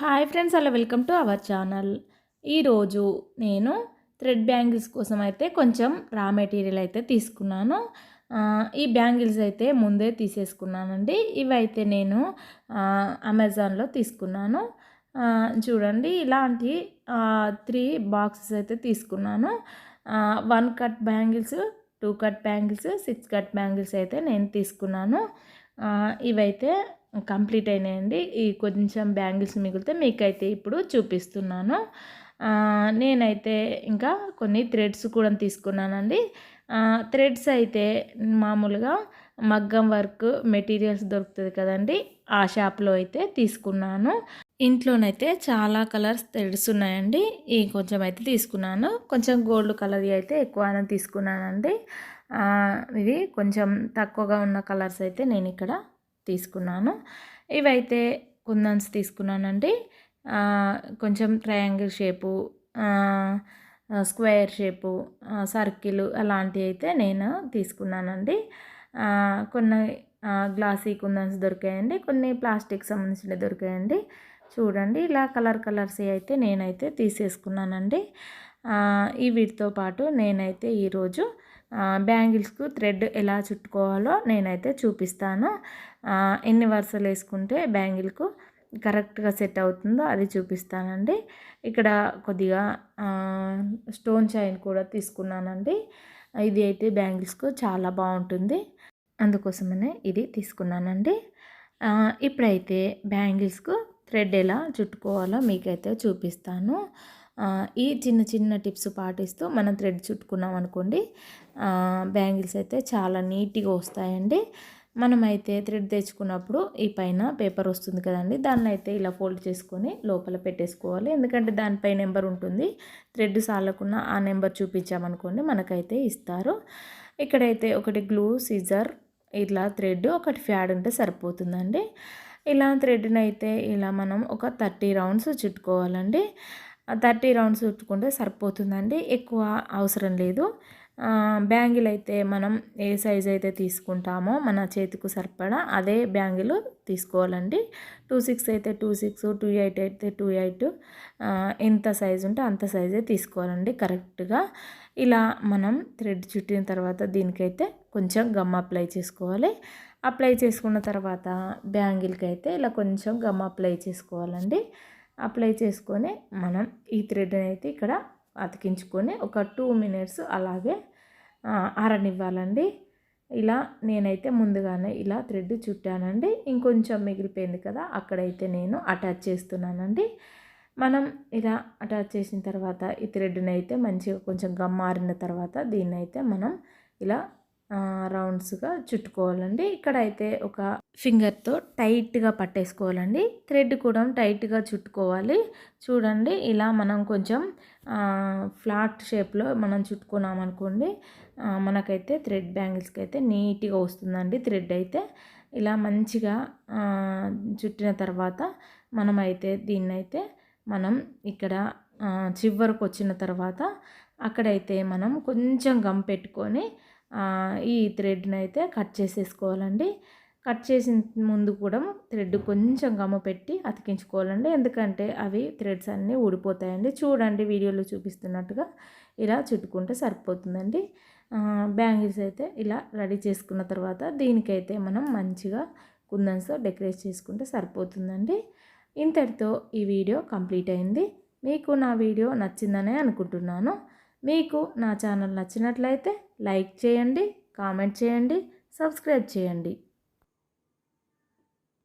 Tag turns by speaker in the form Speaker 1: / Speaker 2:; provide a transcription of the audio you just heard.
Speaker 1: Hi friends, అలా welcome to our channel. ఈరోజు నేను థ్రెడ్ బ్యాంగిల్స్ కోసం అయితే కొంచెం రా మెటీరియల్ అయితే తీసుకున్నాను. ఈ బ్యాంగిల్స్ అయితే ముందే తీసేసుకున్నానండి. ఇవైతే నేను అమెజాన్లో తీసుకున్నాను. చూడండి, ఇలాంటి 3 బాక్సెస్ అయితే తీసుకున్నాను. 1 cut bangles, 2 cut bangles, 6 cut bangles అయితే నేను తీసుకున్నాను. ఇవైతే కంప్లీట్ అయినాయండి. ఈ కొంచెం బ్యాంగిల్స్ మిగిలితే మీకైతే ఇప్పుడు చూపిస్తున్నాను. నేనైతే ఇంకా కొన్ని థ్రెడ్స్ కూడా తీసుకున్నానండి. థ్రెడ్స్ అయితే మామూలుగా మగ్గం వర్క్ మెటీరియల్స్ దొరుకుతుంది కదండి, ఆ షాప్లో అయితే తీసుకున్నాను. ఇంట్లోనైతే చాలా కలర్స్ థ్రెడ్స్ ఉన్నాయండి. ఈ కొంచెం అయితే తీసుకున్నాను. కొంచెం గోల్డ్ కలర్ అయితే ఎక్కువ తీసుకున్నానండి. ఇది కొంచెం తక్కువగా ఉన్న కలర్స్ అయితే నేను ఇక్కడ తీసుకున్నాను. ఇవైతే కుందన్స్ తీసుకున్నానండి. కొంచెం triangle shape, square shape, circle అలాంటివి అయితే నేను తీసుకున్నానండి. కొన్ని గ్లాసీ కుందన్స్ దొరికాయండి, కొన్ని ప్లాస్టిక్ సంబంధించినవి దొరికాయండి. చూడండి, ఇలా కలర్స్ అయితే నేనైతే తీసేసుకున్నానండి. ఈ వీటితో పాటు నేనైతే ఈరోజు బ్యాంగిల్స్కు థ్రెడ్ ఎలా చుట్టుకోవాలో నేనైతే చూపిస్తాను. ఎన్ని వరుసలు వేసుకుంటే బ్యాంగిల్కు కరెక్ట్గా సెట్ అవుతుందో అది చూపిస్తానండి. ఇక్కడ కొద్దిగా స్టోన్ చైన్ కూడా తీసుకున్నానండి. ఇది అయితే బ్యాంగిల్స్కు చాలా బాగుంటుంది, అందుకోసమనే ఇది తీసుకున్నానండి. ఇప్పుడైతే బ్యాంగిల్స్కు థ్రెడ్ ఎలా చుట్టుకోవాలో మీకైతే చూపిస్తాను. ఈ చిన్న టిప్స్ పాటిస్తూ మనం థ్రెడ్ చుట్టుకున్నాం అనుకోండి, బ్యాంగిల్స్ అయితే చాలా నీట్గా వస్తాయండి. మనమైతే థ్రెడ్ తెచ్చుకున్నప్పుడు ఈ పైన పేపర్ వస్తుంది కదండి, దాన్ని అయితే ఇలా ఫోల్డ్ చేసుకొని లోపల పెట్టేసుకోవాలి. ఎందుకంటే దానిపై నెంబర్ ఉంటుంది. థ్రెడ్ సాలకున్న ఆ నెంబర్ చూపించామనుకోండి మనకైతే ఇస్తారు. ఇక్కడైతే ఒకటి గ్లూ, సిజర్, ఇట్లా థ్రెడ్, ఒకటి ఫ్యాడ్ ఉంటే సరిపోతుందండి. ఇలా థ్రెడ్ని అయితే ఇలా మనం ఒక 30 రౌండ్స్ చుట్టుకోవాలండి. 30 రౌండ్స్ చుట్టుకుంటే సరిపోతుందండి, ఎక్కువ అవసరం లేదు. బ్యాంగిల్ అయితే మనం ఏ సైజ్ అయితే తీసుకుంటామో మన చేతికి సరిపడా అదే బ్యాంగిల్ తీసుకోవాలండి. 26 అయితే 26, 28 అయితే 28, ఎంత సైజు ఉంటే అంత సైజే తీసుకోవాలండి కరెక్ట్గా. ఇలా మనం థ్రెడ్ చుట్టిన తర్వాత దీనికైతే కొంచెం గమ్ అప్లై చేసుకోవాలి. అప్లై చేసుకున్న తర్వాత బ్యాంగిల్కి అయితే ఇలా కొంచెం గమ్ అప్లై చేసుకోవాలండి. అప్లై చేసుకొని మనం ఈ థ్రెడ్ని అయితే ఇక్కడ అతికించుకొని ఒక 2 మినిట్స్ అలాగే ఆరనివ్వాలండి. ఇలా నేనైతే ముందుగానే ఇలా థ్రెడ్ చుట్టానండి. ఇంకొంచెం మిగిలిపోయింది కదా, అక్కడైతే నేను అటాచ్ చేస్తున్నానండి. మనం ఇలా అటాచ్ చేసిన తర్వాత ఈ థ్రెడ్ని అయితే మంచిగా కొంచెం గమ్ ఆరిన తర్వాత దీన్ని అయితే మనం ఇలా రౌండ్స్గా చుట్టుకోవాలండి. ఇక్కడైతే ఒక ఫింగర్తో టైట్గా పట్టేసుకోవాలండి. థ్రెడ్ కూడా టైట్గా చుట్టుకోవాలి. చూడండి, ఇలా మనం కొంచెం ఫ్లాట్ షేప్లో మనం చుట్టుకున్నాం అనుకోండి, మనకైతే థ్రెడ్ బ్యాంగిల్స్కి అయితే నీట్గా వస్తుందండి. థ్రెడ్ అయితే ఇలా మంచిగా చుట్టిన తర్వాత మనమైతే దీన్నైతే మనం ఇక్కడ చివరకు వచ్చిన తర్వాత అక్కడైతే మనం కొంచెం గమ్ పెట్టుకొని ఈ థ్రెడ్ని అయితే కట్ చేసేసుకోవాలండి. కట్ చేసిన ముందు కూడా థ్రెడ్ కొంచెం గమ్మ పెట్టి అతికించుకోవాలండి, ఎందుకంటే అవి థ్రెడ్స్ అన్నీ ఊడిపోతాయండి. చూడండి, వీడియోలో చూపిస్తున్నట్టుగా ఇలా చుట్టుకుంటే సరిపోతుందండి. బ్యాంగిల్స్ అయితే ఇలా రెడీ చేసుకున్న తర్వాత దీనికైతే మనం మంచిగా కుందన్స్తో డెకరేట్ చేసుకుంటే సరిపోతుందండి. ఇంతటితో ఈ వీడియో కంప్లీట్ అయింది. మీకు నా వీడియో నచ్చిందనే అనుకుంటున్నాను. మీకు నా ఛానల్ నచ్చినట్లయితే లైక్ చేయండి, కామెంట్ చేయండి, సబ్స్క్రైబ్ చేయండి.